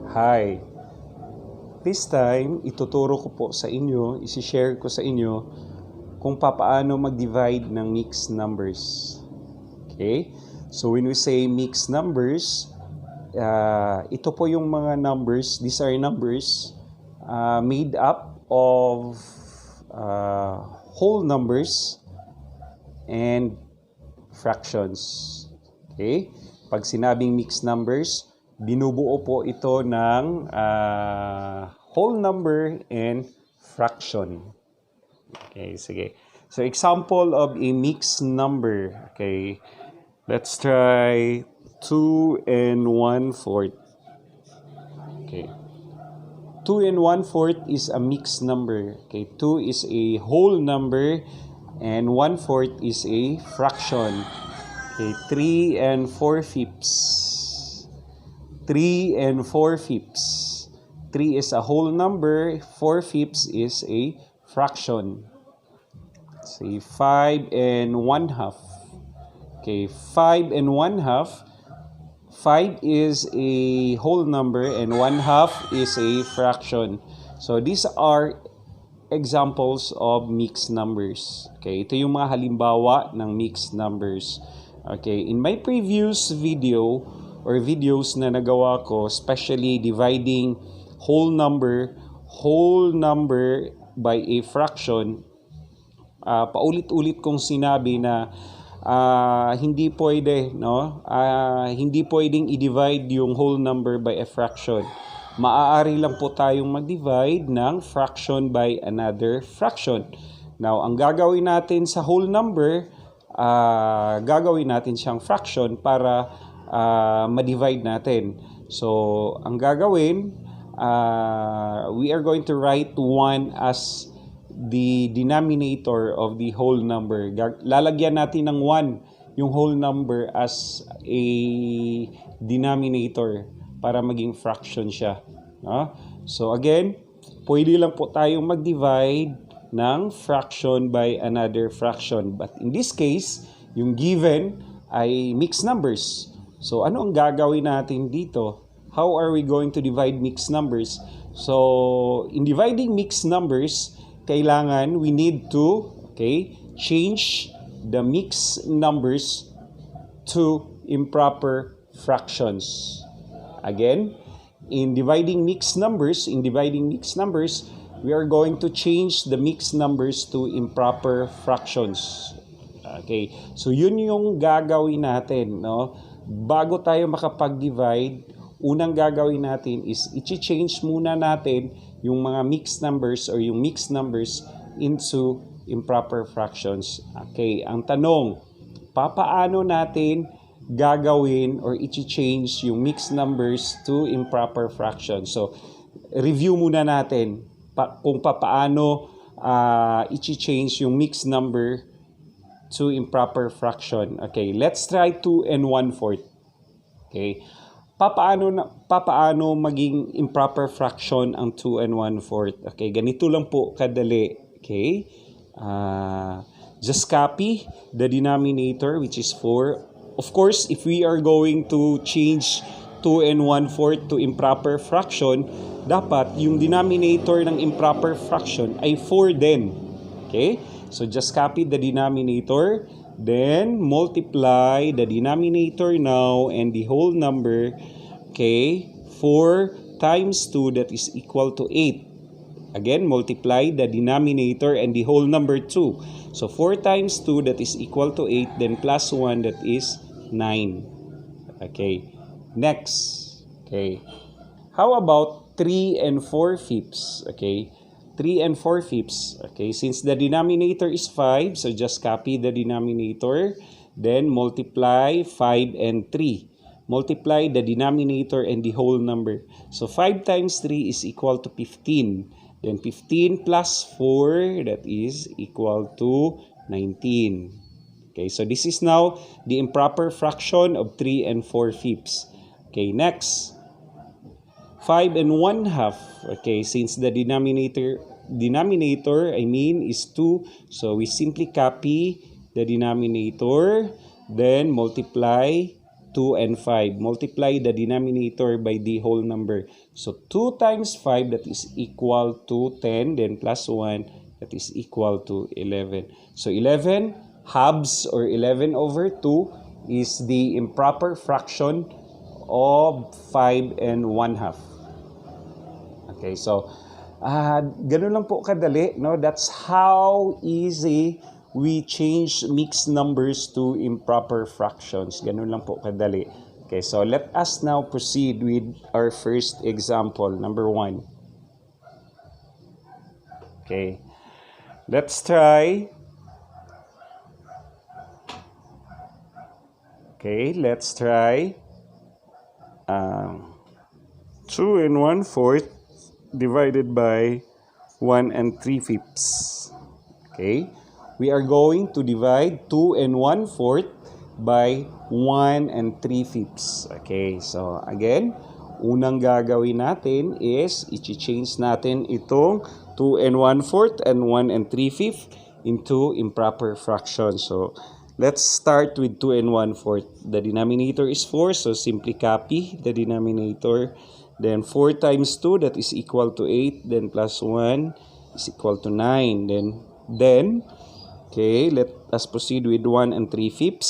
Hi! This time, ituturo ko po sa inyo, isi-share ko sa inyo kung paano mag-divide ng mixed numbers. Okay? So when we say mixed numbers, ito po yung mga numbers, these are numbers made up of whole numbers and fractions. Okay? Pag sinabing mixed numbers, binubuo po ito ng whole number and fraction. Okay, sige. So example of a mixed number. Okay, let's try 2 and 1/4. Okay. 2 and 1/4 is a mixed number. Okay, 2 is a whole number and 1/4 is a fraction. Okay, 3 and 4/5. 3 and 4/5. 3 is a whole number, 4/5 is a fraction. Say 5 and 1/2. Okay, 5 and 1/2. 5 is a whole number and 1/2 is a fraction. So these are examples of mixed numbers. Okay, ito yung mga halimbawa ng mixed numbers. Okay, in my previous video or videos na nagawa ko, especially dividing whole number by a fraction, paulit-ulit kong sinabi na hindi pwede, no? Hindi pwedeng i-divide yung whole number by a fraction. Maaari lang po tayong mag-divide ng fraction by another fraction. Now, ang gagawin natin sa whole number, gagawin natin siyang fraction para ma-divide natin. So, ang gagawin, we are going to write 1 as the denominator of the whole number. Lalagyan natin ng 1 yung whole number as a denominator para maging fraction siya. No? So again, pwede lang po tayong mag-divide ng fraction by another fraction. But in this case, yung given ay mixed numbers. So ano ang gagawin natin dito? How are we going to divide mixed numbers? So in dividing mixed numbers, kailangan we need to change the mixed numbers to improper fractions. Again, in dividing mixed numbers, we are going to change the mixed numbers to improper fractions. Okay, so yun yung gagawin natin, no? Bago tayo makapag-divide, unang gagawin natin is i-change muna natin yung mga mixed numbers or yung mixed numbers into improper fractions. Okay, ang tanong, papaano natin gagawin or i-change yung mixed numbers to improper fractions? So, review muna natin kung papaano i-change yung mixed number to improper fraction. Okay, let's try 2 and 1/4. Okay, papaano maging improper fraction ang 2 and 1/4? Okay, ganito lang po kadali. Okay, just copy the denominator, which is 4. Of course, if we are going to change 2 and 1/4 to improper fraction, dapat yung denominator ng improper fraction ay 4 din. Okay? So just copy the denominator, then multiply the denominator now and the whole number. Okay? 4 times 2, that is equal to 8. Again, multiply the denominator and the whole number 2. So 4 times 2, that is equal to 8, then plus 1, that is 9. Okay. Next. Okay. How about 3 and 4/5? Okay. 3 and 4/5. Okay. Since the denominator is 5, so just copy the denominator, then multiply 5 and 3. Multiply the denominator and the whole number. So 5 times 3 is equal to 15. Then 15 plus 4, that is equal to 19. Okay, so this is now the improper fraction of 3 and 4/5. Okay, next. 5 and 1/2. Okay, since the denominator is 2, so we simply copy the denominator, then multiply 2 and 5. Multiply the denominator by the whole number. So 2 times 5, that is equal to 10, then plus 1, that is equal to 11. So 11 halves, or 11 over 2, is the improper fraction of 5 and 1 half. Okay, so ganun lang po kadali, no? That's how easy we change mixed numbers to improper fractions. Ganun lang po kadali. Okay, so let us now proceed with our first example, number 1. Okay, let's try. Okay, let's try 2 and 1/4 divided by 1 and 3/5. Okay, we are going to divide 2 and 1/4 by 1 and 3/5. Okay, so again, unang gagawin natin is i-change natin itong 2 and 1/4 and 1 and 3/5 into improper fractions. So let's start with 2 and 1/4. The denominator is 4, so simply copy the denominator. Then 4 times 2, that is equal to 8. Then plus 1 is equal to 9. Then okay, let us proceed with 1 and 3/5.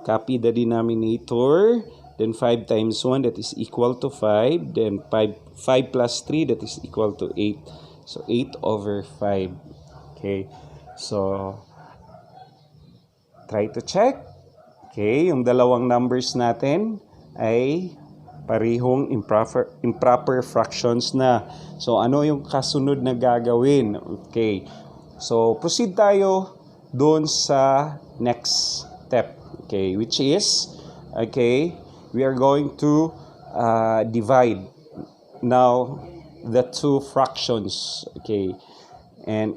Copy the denominator. Then 5 times 1, that is equal to 5. Then 5 plus 3, that is equal to 8. So 8 over 5. Okay, so try to check. Okay, yung dalawang numbers natin ay parehong improper fractions na. So, ano yung kasunod na gagawin? Okay. So, proceed tayo doon sa next step. Okay, which is, okay, we are going to divide now the two fractions. Okay. And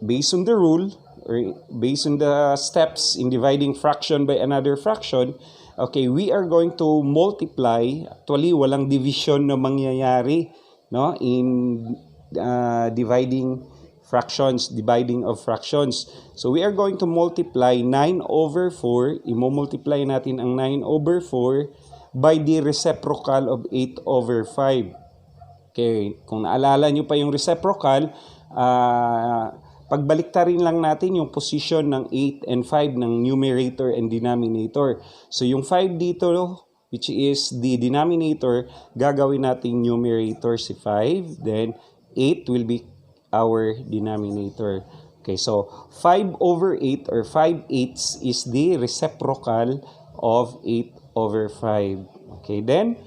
based on the rule, or based on the steps in dividing fraction by another fraction, okay, we are going to multiply. Actually, walang division na mangyayari, no, in dividing of fractions. So, we are going to multiply 9 over 4. Imo-multiply natin ang 9 over 4 by the reciprocal of 8 over 5. Okay, kung naalala nyo pa yung reciprocal, pagbaliktarin lang natin yung position ng 8 and 5 ng numerator and denominator. So, yung 5 dito, which is the denominator, gagawin natin numerator si 5. Then, 8 will be our denominator. Okay, so 5 over 8 or 5/8 is the reciprocal of 8 over 5. Okay, then,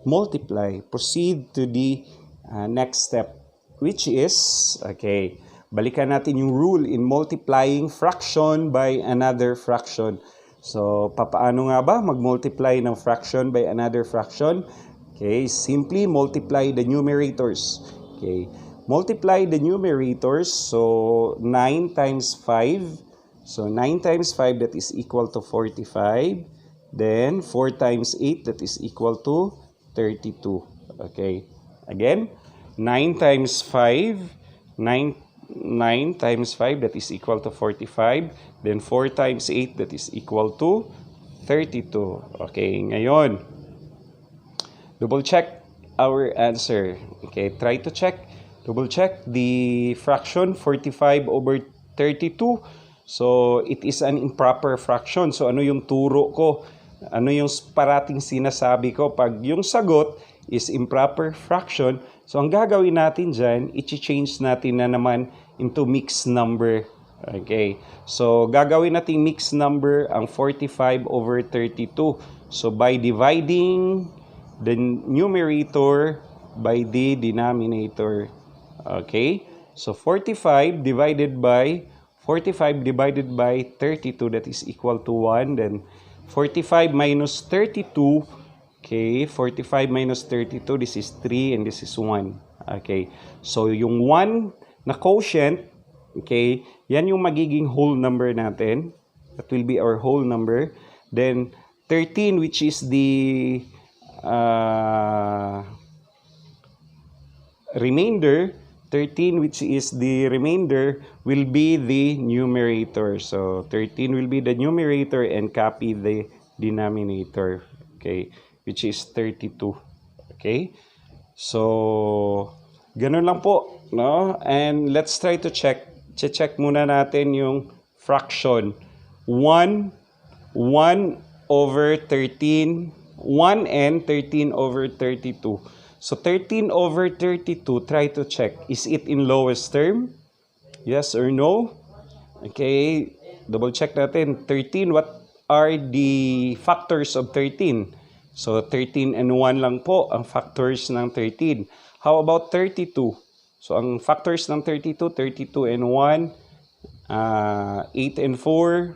multiply. Proceed to the next step, which is, okay, balikan natin yung rule in multiplying fraction by another fraction. So, papaano nga ba mag-multiply ng fraction by another fraction? Okay, simply multiply the numerators. Okay, multiply the numerators. So, 9 times 5. So, 9 times 5, that is equal to 45. Then, 4 times 8, that is equal to 32. Okay, again, 9 times 5, 9 times 5, that is equal to 45. Then 4 times 8, that is equal to 32. Okay, ngayon, double check our answer. Okay, try to check, double check the fraction 45 over 32. So, it is an improper fraction. So, ano yung turo ko? Ano yung parating sinasabi ko? Pag yung sagot is improper fraction, so ang gagawin natin dyan, i-change natin na naman into mixed number. Okay, so gagawin natin mixed number ang 45 over 32. So by dividing the numerator by the denominator. Okay, so 45 divided by 32, that is equal to 1. Then 45 minus 32, okay, 45 minus 32, this is 3 and this is 1. Okay, so yung 1 na quotient, okay, yan yung magiging whole number natin. That will be our whole number. Then 13, which is the remainder, 13, which is the remainder, will be the numerator. So 13 will be the numerator and copy the denominator. Okay, which is 32. Okay, so ganun lang po, no? And let's try to check. Check muna natin yung fraction. 1 over 13, 1 and 13 over 32. So 13 over 32, try to check. Is it in lowest term? Yes or no? Okay, double check natin. 13, what are the factors of 13? So 13 and 1 lang po ang factors ng 13. How about 32? So ang factors ng 32, 32 and 1, 8 and 4,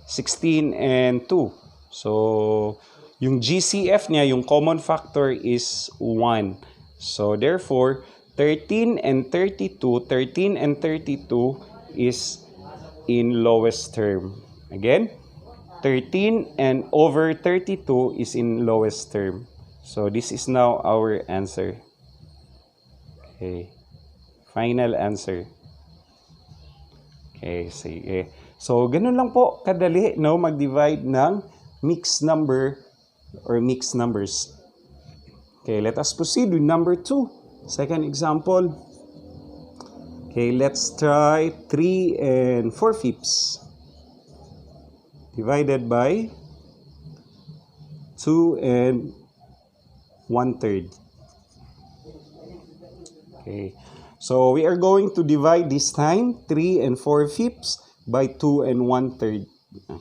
16 and 2. So yung GCF niya, yung common factor is 1. So therefore, 13 and 32 is in lowest term. Again, 13 and over 32 is in lowest term. So this is now our answer. Okay. Final answer. Okay, sige. So ganun lang po kadali, no, mag-divide ng mixed number or mixed numbers. Okay, let us proceed with number 2. Second example. Okay, let's try 3 and 4/5 divided by 2 and 1/3. Okay, so we are going to divide this time 3 and 4/5 by 2 and 1/3.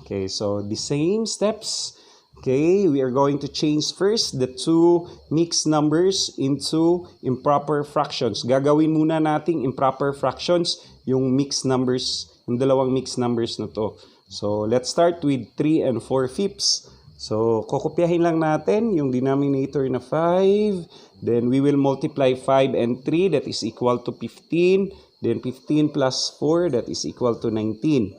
Okay, so the same steps. Okay, we are going to change first the two mixed numbers into improper fractions. Gagawin muna nating improper fractions yung mixed numbers, yung dalawang mixed numbers na to. So let's start with 3 and 4/5. So kokopyahin lang natin yung denominator na 5. Then we will multiply 5 and 3, that is equal to 15. Then 15 plus 4, that is equal to 19.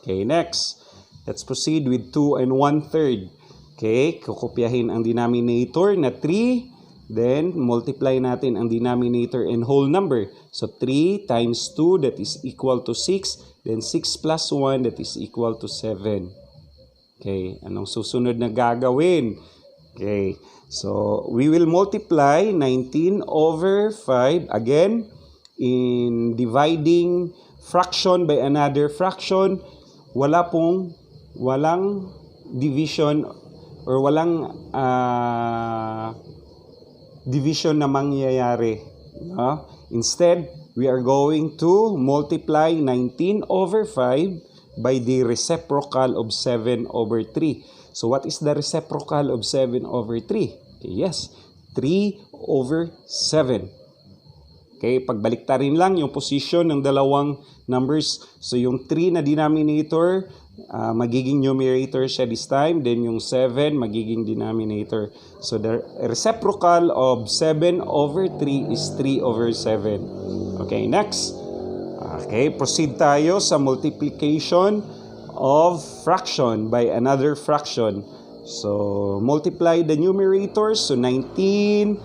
Okay, next. Let's proceed with 2 and 1/3. Okay, kukopyahin ang denominator na 3. Then multiply natin ang denominator and whole number. So 3 times 2, that is equal to 6. Then 6 plus 1, that is equal to 7. Okay, anong susunod na gagawin? Okay, so we will multiply 19 over 5 again in dividing fraction by another fraction. Walang division or walang division na mangyayari. No? Instead, we are going to multiply 19 over 5 by the reciprocal of 7 over 3. So what is the reciprocal of 7 over 3? Okay, yes, 3 over 7. Okay, pagbaliktarin lang yung position ng dalawang numbers. So yung 3 na denominator, magiging numerator siya this time. Then yung 7, magiging denominator. So the reciprocal of 7 over 3 is 3 over 7. Okay, next. Okay, proceed tayo sa multiplication of fraction by another fraction. So, multiply the numerators. So, 19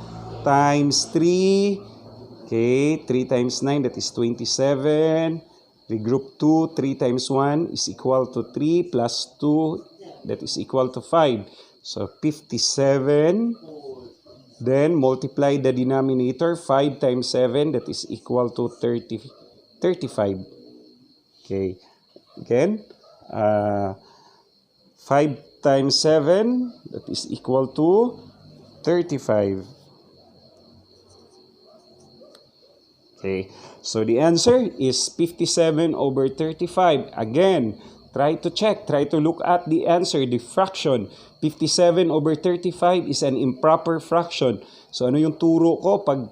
times 3. Okay, 3 times 9, that is 27. Regroup 2, 3 times 1 is equal to 3 plus 2, that is equal to 5. So, 57. Then, multiply the denominator. 5 times 7, that is equal to 35. Okay, again. 5 times 7, that is equal to 35. Okay, so the answer is 57 over 35. Again, try to check, try to look at the answer, the fraction. 57 over 35 is an improper fraction. So ano yung turo ko pag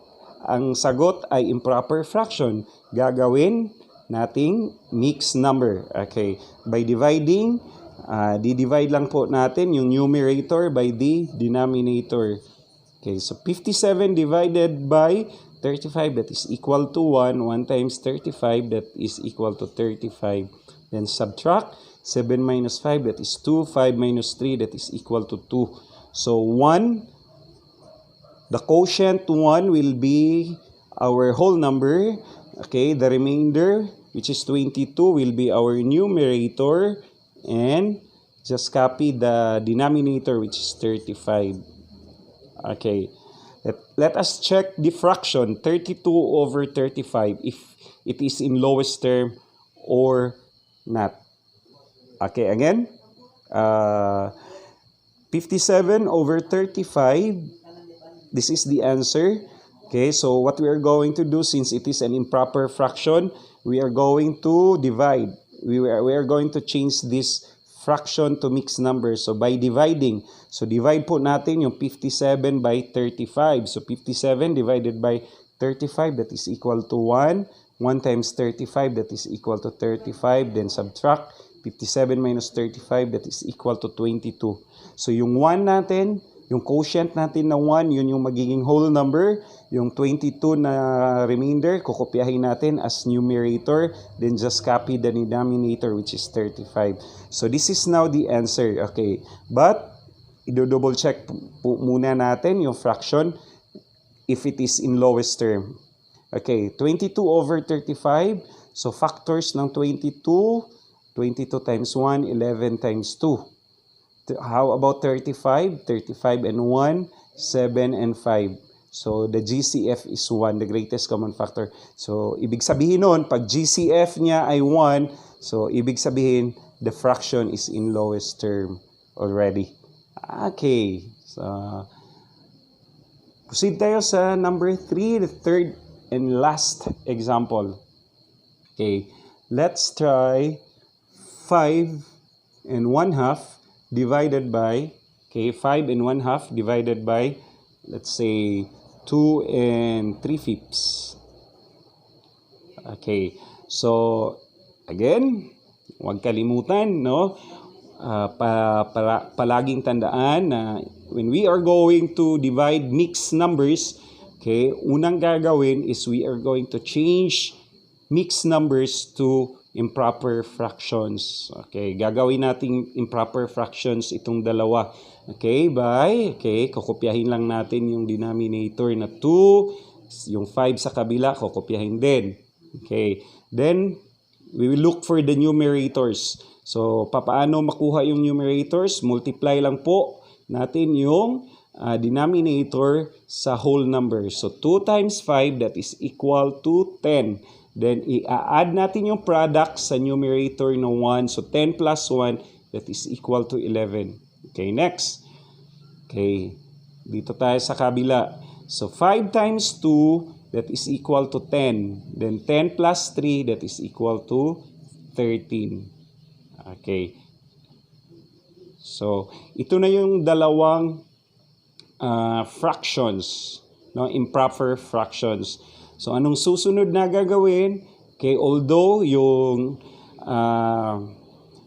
ang sagot ay improper fraction? Gagawin nating mixed number. Okay, by dividing, di-divide lang po natin yung numerator by the denominator. Okay, so 57 divided by 35, that is equal to 1. 1 times 35, that is equal to 35. Then subtract 7 minus 5, that is 2. 5 minus 3, that is equal to 2. So 1, the quotient 1 will be our whole number. Okay, the remainder, which is 22, will be our numerator. and just copy the denominator, which is 35. Okay, let us check the fraction 32 over 35 if it is in lowest term or not. Okay, again, 57 over 35, this is the answer. Okay, so what we are going to do, since it is an improper fraction, we are going to divide. We are going to change this fraction to mixed numbers. So by dividing, so divide po natin yung 57 by 35. So 57 divided by 35, that is equal to 1. 1 times 35, that is equal to 35. Then subtract 57 minus 35, that is equal to 22. So yung 1 natin, yung quotient natin na 1, yun yung magiging whole number. Yung 22 na remainder, kukopyahin natin as numerator. Then just copy the denominator, which is 35. So this is now the answer. Okay. But, i-double check po muna natin yung fraction if it is in lowest term. Okay. 22 over 35. So factors ng 22. 22 times 1, 11 times 2. How about 35? 35 and 1, 7 and 5. So, the GCF is 1, the greatest common factor. So, ibig sabihin nun, pag GCF niya ay 1, so, ibig sabihin, the fraction is in lowest term already. Okay. So, proceed tayo sa number 3, the third and last example. Okay. Let's try 5 and 1/2 divided by, okay, 5 and 1/2 divided by, let's say, 2 and 3/5. Okay, so, again, huwag kalimutan, no? Palaging tandaan na when we are going to divide mixed numbers, okay, unang gagawin is we are going to change mixed numbers to improper fractions. Okay, gagawin natin improper fractions itong dalawa. Okay, kukopyahin lang natin yung denominator na 2, yung 5 sa kabila, kukopyahin din. Okay, then we will look for the numerators. So, paano makuha yung numerators? Multiply lang po natin yung denominator sa whole number. So, 2 times 5, that is equal to 10. Then, i-add natin yung product sa numerator na 1. So, 10 plus 1, that is equal to 11. Okay, next. Okay, dito tayo sa kabila. So, 5 times 2, that is equal to 10. Then, 10 plus 3, that is equal to 13. Okay. So, ito na yung dalawang fractions, no? Improper fractions. So, anong susunod na gagawin? Okay, although yung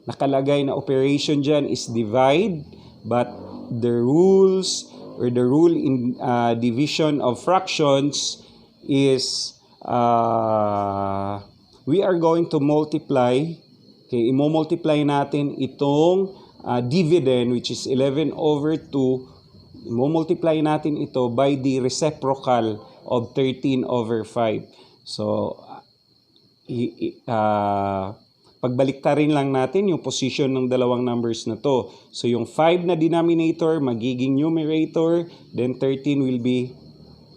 nakalagay na operation dyan is divide, but the rules or the rule in division of fractions is we are going to multiply. Okay, imo-multiply natin itong dividend, which is 11 over 2. Imo-multiply natin ito by the reciprocal of 13 over 5. So, pagbaliktarin lang natin yung position ng dalawang numbers na to. So, yung 5 na denominator, magiging numerator, then 13 will be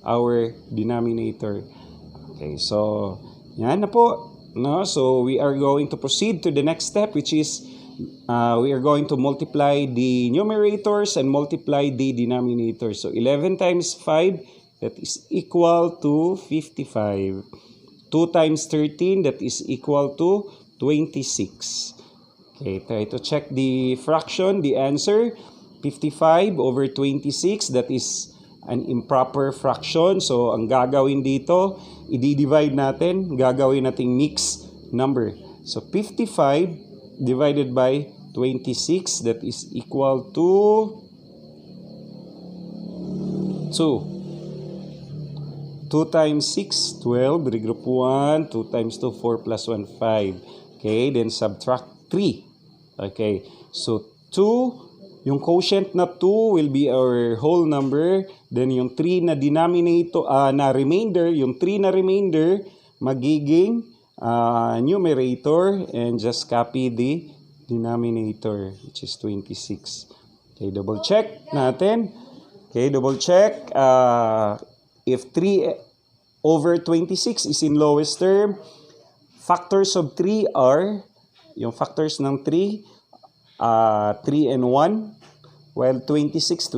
our denominator. Okay, so, yan na po. No? So, we are going to proceed to the next step, which is we are going to multiply the numerators and multiply the denominators. So, 11 times 5, that is equal to 55. 2 times 13, that is equal to 26. Okay, try to check the fraction, the answer. 55 over 26, that is an improper fraction. So, ang gagawin dito, i-divide natin, gagawin nating mixed number. So, 55 divided by 26, that is equal to 2. 2 times 6, 12. Regroup 1. 2 times 2, 4 plus 1, 5. Okay, then subtract 3. Okay, so 2, yung quotient na 2 will be our whole number. Then yung 3 na denominator, na remainder, yung 3 na remainder, magiging numerator. And just copy the denominator, which is 26. Okay, double check natin. Okay, double check. If 3 over 26 is in lowest term, factors of 3 are, yung factors ng 3, 3 and 1, while 26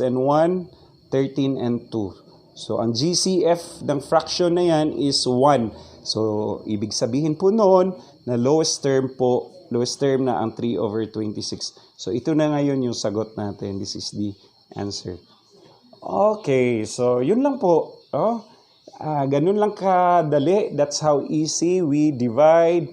and 1, 13 and 2. So, ang GCF ng fraction na yan is 1. So, ibig sabihin po noon na lowest term na ang 3 over 26. So, ito na ngayon yung sagot natin. This is the answer. Okay, so yun lang po. Ganun lang kadali. That's how easy we divide